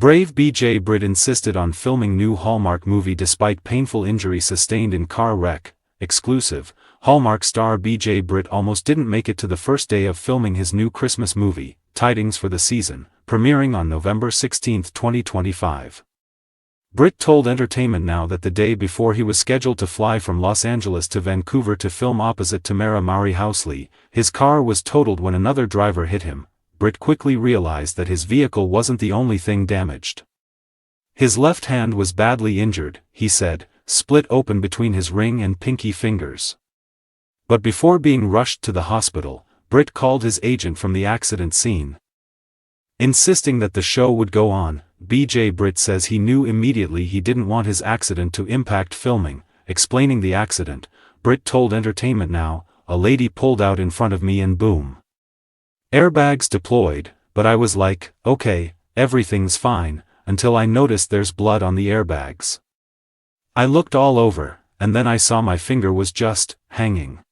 Brave Britt insisted on filming new Hallmark movie despite painful injury sustained in car wreck. Exclusive, Hallmark star Britt almost didn't make it to the first day of filming his new Christmas movie, Tidings for the Season, premiering on November 16, 2025. Britt told Entertainment Now that the day before he was scheduled to fly from Los Angeles to Vancouver to film opposite Tamara Mowry Housley, his car was totaled when another driver hit him. Britt quickly realized that his vehicle wasn't the only thing damaged. His left hand was badly injured, he said, split open between his ring and pinky fingers. But before being rushed to the hospital, Britt called his agent from the accident scene. Insisting that the show would go on, Britt says he knew immediately he didn't want his accident to impact filming. Explaining the accident, Britt told Entertainment Now, "A lady pulled out in front of me and boom. Airbags deployed, but I was like, okay, everything's fine, until I noticed there's blood on the airbags. I looked all over, and then I saw my finger was just hanging."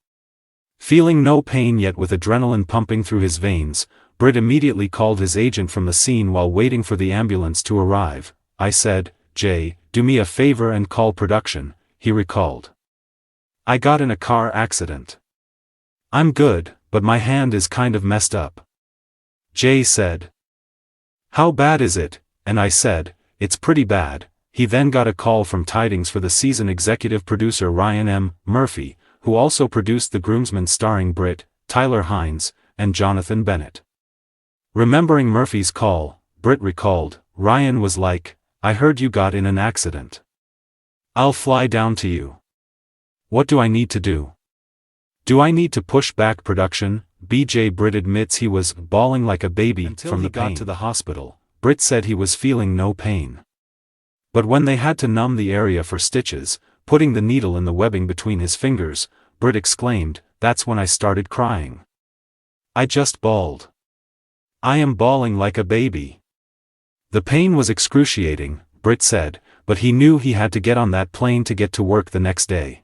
Feeling no pain yet with adrenaline pumping through his veins, Britt immediately called his agent from the scene while waiting for the ambulance to arrive. "I said, Jay, do me a favor and call production," he recalled. "I got in a car accident. I'm good, but my hand is kind of messed up." Jay said. "How bad is it?" And I said, "It's pretty bad." He then got a call from Tidings for the Season executive producer Ryan M. Murphy, who also produced The Groomsmen starring Britt, Tyler Hines, and Jonathan Bennett. Remembering Murphy's call, Britt recalled, "Ryan was like, I heard you got in an accident. I'll fly down to you. What do I need to do? Do I need to push back production?" Britt admits he was bawling like a baby until from the pain. Got to the hospital. Britt said he was feeling no pain. But when they had to numb the area for stitches, putting the needle in the webbing between his fingers, Britt exclaimed, "That's when I started crying. I just bawled. I am bawling like a baby." The pain was excruciating, Britt said, but he knew he had to get on that plane to get to work the next day.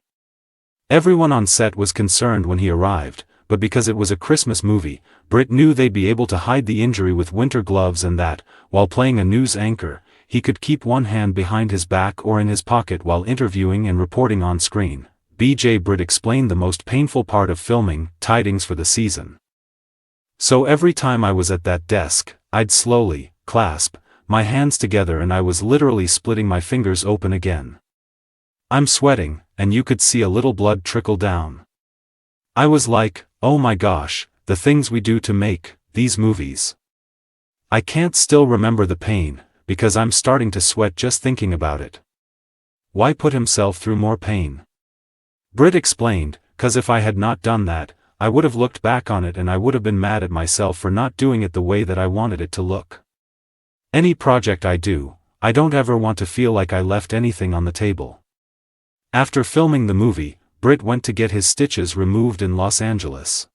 Everyone on set was concerned when he arrived, but because it was a Christmas movie, Britt knew they'd be able to hide the injury with winter gloves and that, while playing a news anchor, he could keep one hand behind his back or in his pocket while interviewing and reporting on screen. Britt explained the most painful part of filming Tidings for the Season. "So every time I was at that desk, I'd slowly clasp my hands together and I was literally splitting my fingers open again. I'm sweating, and you could see a little blood trickle down. I was like, oh my gosh, the things we do to make these movies. I can't still remember the pain, because I'm starting to sweat just thinking about it. Why put himself through more pain?" Britt explained, "'Cause if I had not done that, I would have looked back on it and I would have been mad at myself for not doing it the way that I wanted it to look. Any project I do, I don't ever want to feel like I left anything on the table." After filming the movie, Britt went to get his stitches removed in Los Angeles,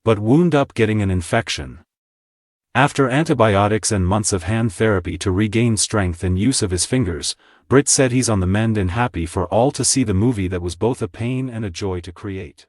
but wound up getting an infection. After antibiotics and months of hand therapy to regain strength and use of his fingers, Britt said he's on the mend and happy for all to see the movie that was both a pain and a joy to create.